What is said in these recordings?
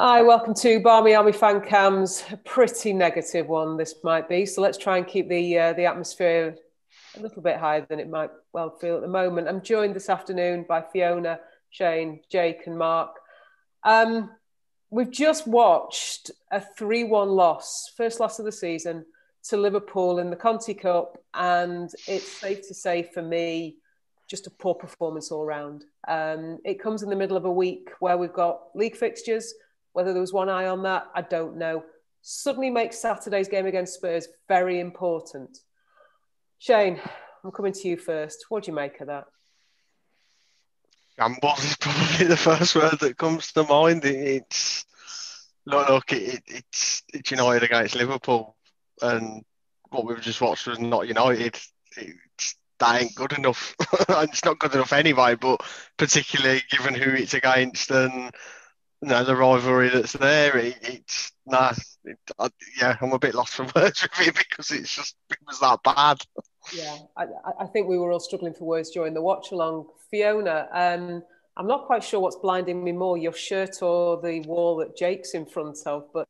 Hi, welcome to Barmy Army fan cams. A pretty negative one this might be, so let's try and keep the atmosphere a little bit higher than it might well feel at the moment. I'm joined this afternoon by Fiona, Shane, Jake, and Mark. We've just watched a 3-1 loss, first loss of the season, to Liverpool in the Conti Cup, and it's safe to say for me, just a poor performance all round. It comes in the middle of a week where we've got league fixtures. Whether there was one eye on that, I don't know. Suddenly makes Saturday's game against Spurs very important. Shane, I'm coming to you first. What do you make of that? Gamble is probably the first word that comes to mind. It's United against Liverpool, and what we've just watched was not United. That ain't good enough. It's not good enough anyway, but particularly given who it's against and the rivalry that's there, I'm a bit lost for words with it because it was that bad. Yeah, I think we were all struggling for words during the watch along. Fiona, I'm not quite sure what's blinding me more, your shirt or the wall that Jake's in front of, but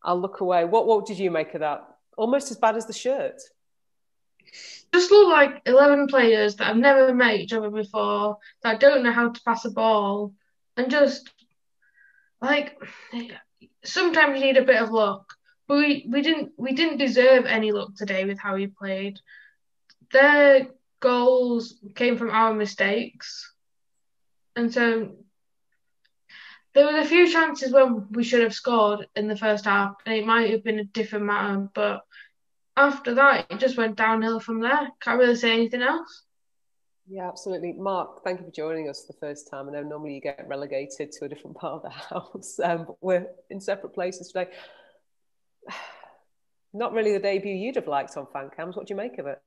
I'll look away. What did you make of that? Almost as bad as the shirt. Just look like 11 players that have never met each other before, that don't know how to pass a ball, and just like sometimes you need a bit of luck. But we didn't deserve any luck today with how we played. Their goals came from our mistakes. And so there was a few chances when we should have scored in the first half, and it might have been a different matter, but after that, it just went downhill from there. Can't really say anything else. Yeah, absolutely. Mark, thank you for joining us the first time. I know normally you get relegated to a different part of the house, but we're in separate places today. Not really the debut you'd have liked on fan cams. What do you make of it?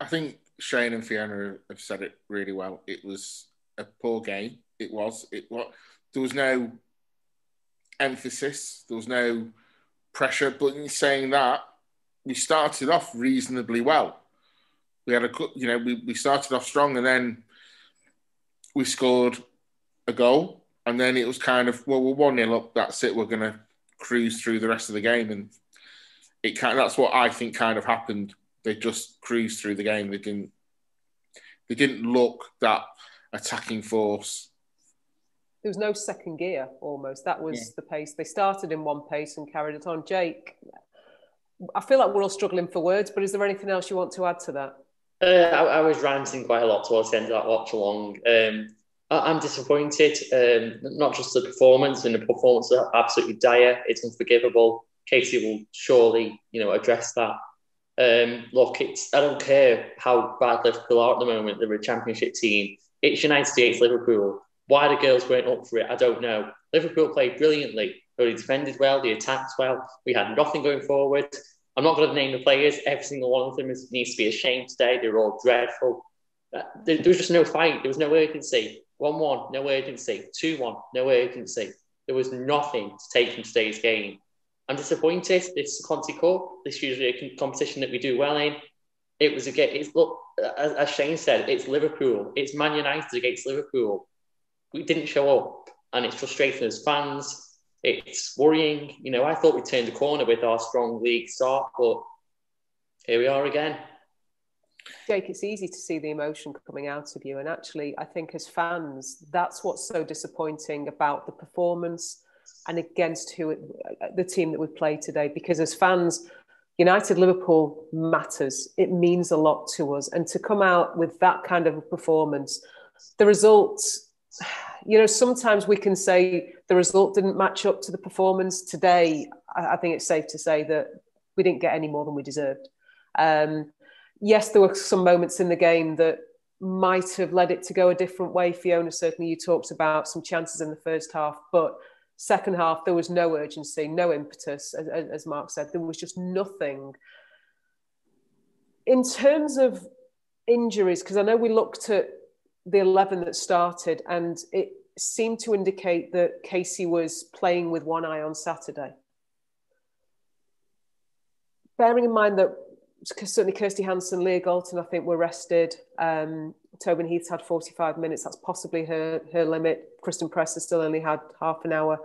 I think Shane and Fiona have said it really well. It was a poor game. It was. There was no emphasis. There was no pressure. But in saying that, we started off reasonably well. We had we started off strong, and then we scored a goal, and then it was kind of, well, we're 1-0 up. That's it. We're going to cruise through the rest of the game, and that's what I think kind of happened. They just cruised through the game. They didn't look that attacking force. There was no second gear almost. That was the pace. They started in one pace and carried it on. Jake, I feel like we're all struggling for words, but is there anything else you want to add to that? I was ranting quite a lot towards the end of that watch along. I'm disappointed, not just the performance, and the performance is absolutely dire. It's unforgivable. Casey will surely, address that. Look, I don't care how bad Liverpool are at the moment. They're a championship team. It's United against Liverpool. Why the girls weren't up for it, I don't know. Liverpool played brilliantly. They defended well. They attacked well. We had nothing going forward. I'm not going to name the players. Every single one of them needs to be ashamed today. They were all dreadful. There was just no fight. There was no urgency. 1-1, no urgency. 2-1, no urgency. There was nothing to take from today's game. I'm disappointed. It's the Conti Cup. This is usually a competition that we do well in. It was look, as Shane said, it's Liverpool. It's Man United against Liverpool. We didn't show up, and it's frustrating as fans. It's worrying. I thought we turned the corner with our strong league start, but here we are again. Jake, it's easy to see the emotion coming out of you. And actually, I think as fans, that's what's so disappointing about the performance and against the team that we played today. Because as fans, United Liverpool matters. It means a lot to us. And to come out with that kind of a performance, the results, sometimes we can say the result didn't match up to the performance. Today, I think it's safe to say that we didn't get any more than we deserved. Yes, there were some moments in the game that might have led it to go a different way. Fiona, certainly you talked about some chances in the first half, but second half, there was no urgency, no impetus, as Mark said. There was just nothing. In terms of injuries, because I know we looked at the 11 that started, and it seemed to indicate that Casey was playing with one eye on Saturday. Bearing in mind that certainly Kirsty Hansen, Leah Galton, I think, were rested. Tobin Heath's had 45 minutes. That's possibly her limit. Kristen Press has still only had half an hour.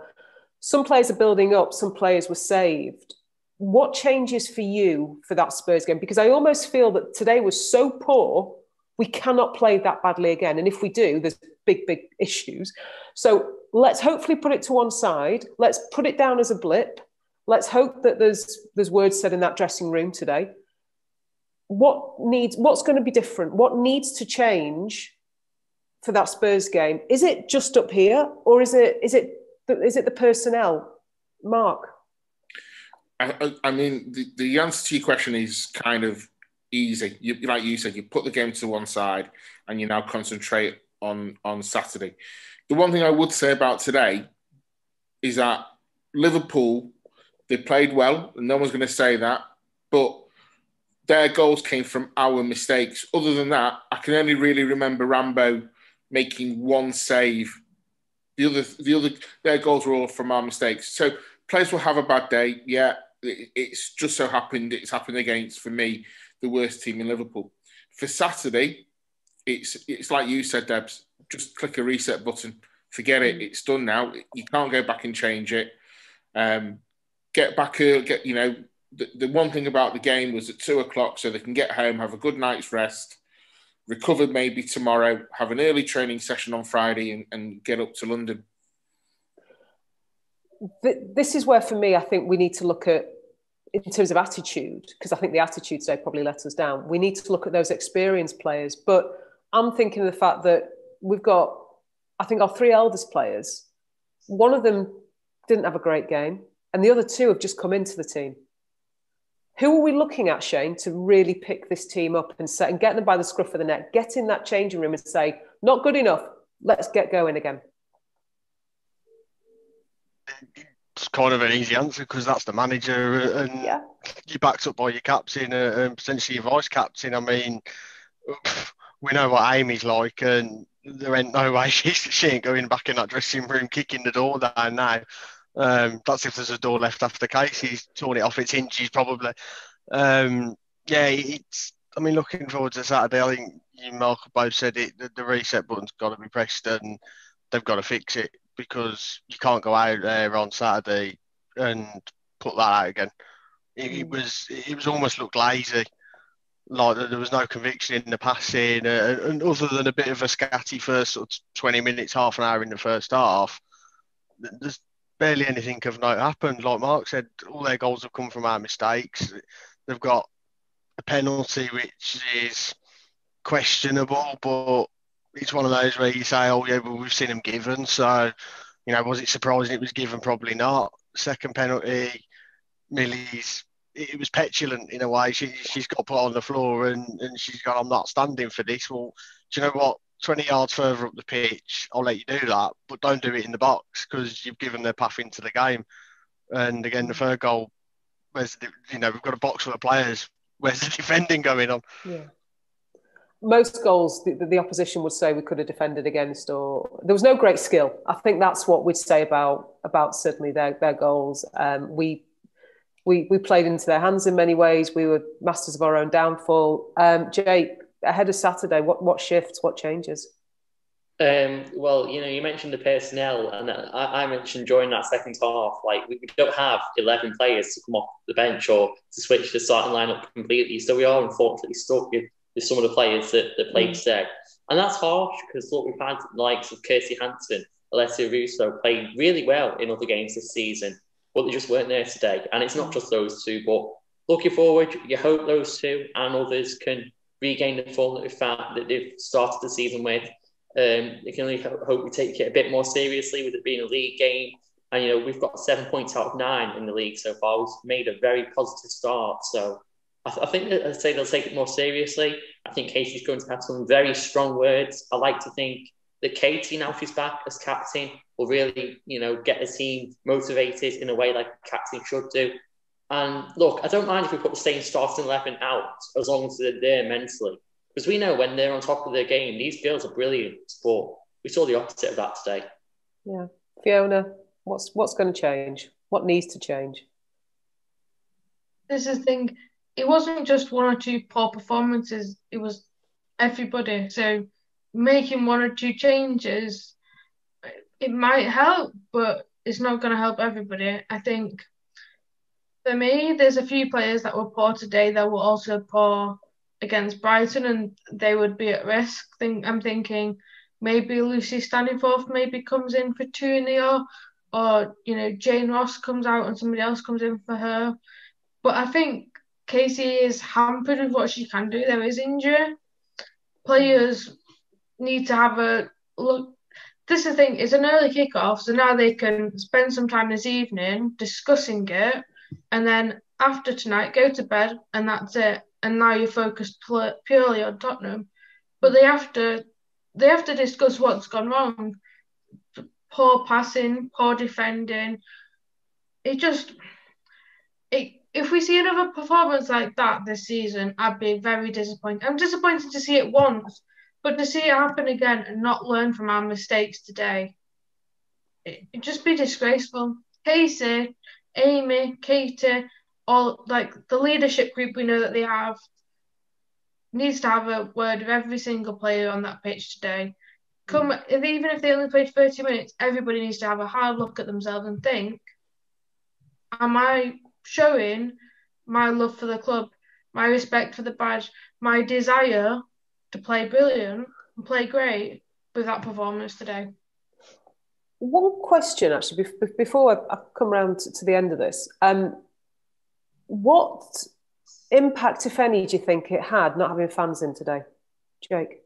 Some players are building up. Some players were saved. What changes for you for that Spurs game? Because I almost feel that today was so poor, we cannot play that badly again. And if we do, there's big issues. So let's hopefully put it to one side. Let's put it down as a blip. Let's hope that there's words said in that dressing room today. What's going to be different? What needs to change for that Spurs game? Is it just up here, or is it the personnel? Mark? I mean, the answer to your question is kind of easy. Like you said, you put the game to one side and you now concentrate on Saturday. The one thing I would say about today is that Liverpool, they played well, and no one's going to say that, but their goals came from our mistakes. Other than that, I can only really remember Rambo making one save. Their goals were all from our mistakes. So players will have a bad day. Yeah, it's just so happened. It's happened against, for me, the worst team in Liverpool. For Saturday, it's like you said, Debs. Just click a reset button. Forget it. It's done now. You can't go back and change it. Get back early. The one thing about the game was at 2:00, so they can get home, have a good night's rest, recover maybe tomorrow, have an early training session on Friday, and get up to London. This is where, for me, I think we need to look at, in terms of attitude, because I think the attitude today probably let us down. We need to look at those experienced players. But I'm thinking of the fact that we've got, I think, our three eldest players. One of them didn't have a great game, and the other two have just come into the team. Who are we looking at, Shane, to really pick this team up and get them by the scruff of the neck, get in that changing room and say, not good enough, let's get going again? It's kind of an easy answer because that's the manager, and you're backed up by your captain and potentially your vice captain. I mean, we know what Amy's like, and there ain't no way she ain't going back in that dressing room, kicking the door down now. That's if there's a door left after Casey's torn it off its hinges, probably. I mean, looking forward to Saturday, I think you and Mark both said it, the reset button's got to be pressed and they've got to fix it, because you can't go out there on Saturday and put that out again. It was almost looked lazy, like there was no conviction in the passing, and other than a bit of a scatty first sort of 20 minutes, half an hour in the first half, there's barely anything of note happened. Like Mark said, all their goals have come from our mistakes. They've got a penalty which is questionable, but it's one of those where you say, oh yeah, well, we've seen them given, so was it surprising it was given? Probably not. Second penalty, Millie's, it was petulant in a way. She's got put on the floor and she's gone, I'm not standing for this. Well, do you know what? 20 yards further up the pitch, I'll let you do that, but don't do it in the box because you've given their path into the game. And again, the third goal, we've got a box full of players. Where's the defending going on? Yeah. Most goals, the opposition would say we could have defended against, or there was no great skill. I think that's what we'd say about certainly their goals. We played into their hands in many ways. We were masters of our own downfall. Jake, ahead of Saturday, what shifts, what changes? Well, you mentioned the personnel, and I mentioned during that second half, like we don't have 11 players to come off the bench or to switch the starting lineup completely. So we are unfortunately stuck with some of the players that played today. And that's harsh because look, we've had the likes of Kirsty Hansen, Alessia Russo playing really well in other games this season, but they just weren't there today. And it's not just those two, but looking forward, you hope those two and others can regain the form that they've started the season with. They can only hope we take it a bit more seriously with it being a league game. And, we've got 7 points out of 9 in the league so far. We've made a very positive start. So I think they'll take it more seriously. I think Katie's going to have some very strong words. I like to think that Katie, now she's back as captain, will really, get the team motivated in a way like a captain should do. And look, I don't mind if we put the same starting 11 out as long as they're there mentally. Because we know when they're on top of their game, these girls are brilliant. But we saw the opposite of that today. Yeah. Fiona, what's going to change? What needs to change? This is the thing. it wasn't just one or two poor performances, it was everybody. So making one or two changes, it might help, but it's not going to help everybody. I think for me, there's a few players that were poor today that were also poor against Brighton, and they would be at risk. I'm thinking maybe Lucy Staniforth maybe comes in for Tunio, or Jane Ross comes out and somebody else comes in for her. But I think Casey is hampered with what she can do. There is injury. Players need to have a look. This is the thing, it's an early kickoff, so now they can spend some time this evening discussing it, and then after tonight, go to bed, and that's it. And now you're focused purely on Tottenham. But they have to discuss what's gone wrong. Poor passing, poor defending. If we see another performance like that this season, I'd be very disappointed. I'm disappointed to see it once, but to see it happen again and not learn from our mistakes today, it'd just be disgraceful. Casey, Amy, Katie, all like the leadership group we know that they have, needs to have a word with every single player on that pitch today. Even if they only played 30 minutes, everybody needs to have a hard look at themselves and think, am I showing my love for the club, my respect for the badge, my desire to play brilliant and play great with that performance today? One question, actually, before I come around to the end of this. What impact, if any, do you think it had not having fans in today? Jake?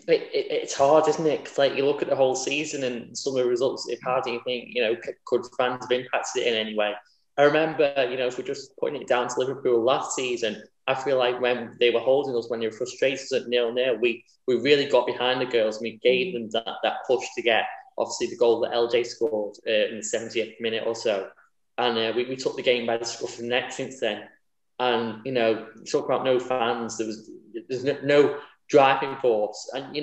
It's hard, isn't it? Because you look at the whole season and some of the results they've had, and you think, could fans have impacted it in any way? I remember, if we're just putting it down to Liverpool last season, I feel like when they were holding us, when they were frustrated at 0-0, we really got behind the girls and we gave them that push to get, obviously, the goal that LJ scored in the 70th minute or so. And we took the game by the scruff of the neck since then. And, talk about no fans, there's no driving force. And,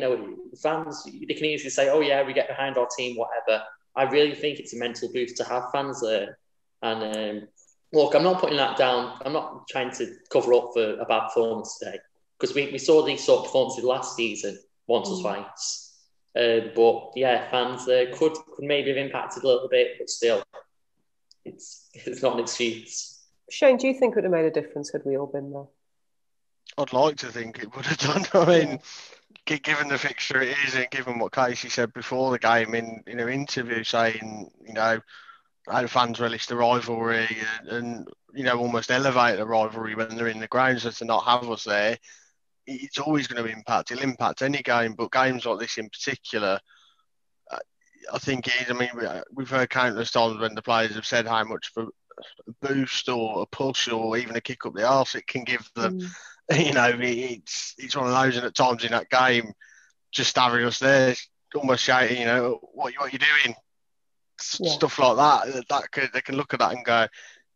fans, they can easily say, oh, yeah, we get behind our team, whatever. I really think it's a mental boost to have fans there. And look, I'm not putting that down. I'm not trying to cover up for a bad performance today, because we saw these sort of performances last season once or twice. But yeah, fans could maybe have impacted a little bit, but still, it's not an excuse. Shane, do you think it would have made a difference had we all been there? I'd like to think it would have done. I mean, given the fixture it is, and given what Casey said before the game in an interview, saying, how the fans relish the rivalry and almost elevate the rivalry when they're in the ground, so to not have us there, it's always going to impact. It'll impact any game, but games like this in particular, I think it is. I mean, we've heard countless times when the players have said how much of a boost or a push or even a kick up the arse it can give them. It's one of those, and at times in that game, just having us there, almost shouting, what you doing? Stuff like that. They can look at that and go,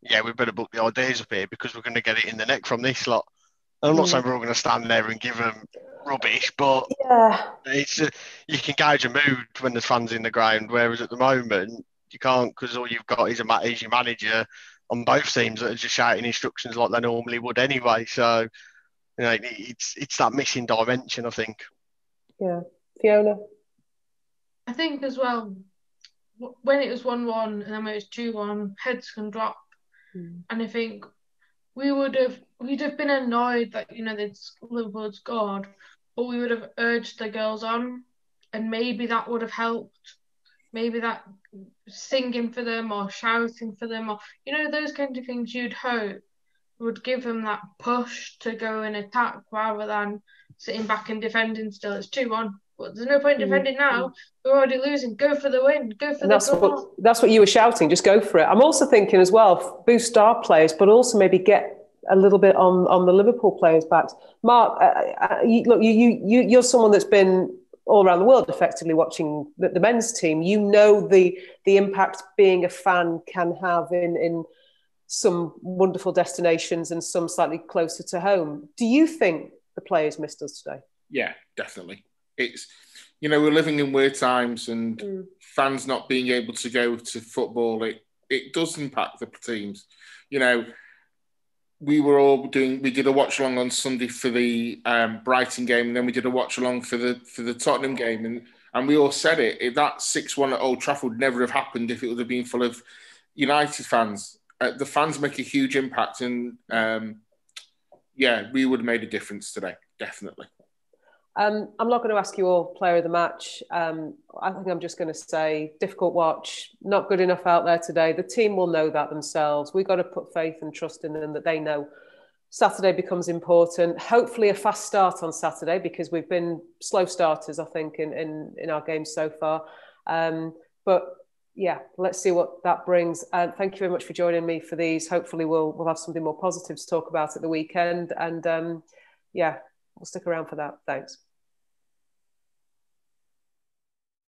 yeah, we better book the ideas up here because we're going to get it in the neck from this lot. And I'm not saying we're all going to stand there and give them rubbish, but it's you can gauge a mood when there's fans in the ground, whereas at the moment you can't, because all you've got is your manager on both teams that are just shouting instructions like they normally would anyway. So it's that missing dimension, I think. Yeah, Fiona. I think as well, when it was 1-1 and then when it was 2-1, heads can drop, and I think we'd have been annoyed that Liverpool had scored, but we would have urged the girls on, and maybe that would have helped. Maybe that singing for them or shouting for them, or those kind of things you'd hope would give them that push to go and attack rather than sitting back and defending. Still, it's 2-1. But there's no point defending now. We're already losing. Go for the win. Go for the goal. That's what you were shouting. Just go for it. I'm also thinking as well, boost our players, but also maybe get a little bit on the Liverpool players' backs. Mark, you're someone that's been all around the world effectively watching the men's team. The impact being a fan can have in some wonderful destinations and some slightly closer to home. Do you think the players missed us today? Yeah, definitely. It's, we're living in weird times, and fans not being able to go to football, it does impact the teams. we did a watch along on Sunday for the Brighton game, and then we did a watch along for the Tottenham game, and we all said it. If that 6-1 at Old Trafford would never have happened if it would have been full of United fans. The fans make a huge impact, and we would have made a difference today, definitely. I'm not going to ask you all player of the match. I think I'm just going to say difficult watch, not good enough out there today. The team will know that themselves. We've got to put faith and trust in them that they know Saturday becomes important. Hopefully a fast start on Saturday, because we've been slow starters, I think, in our games so far. But yeah, let's see what that brings. Thank you very much for joining me for these. Hopefully we'll have something more positive to talk about at the weekend. And we'll stick around for that. Thanks.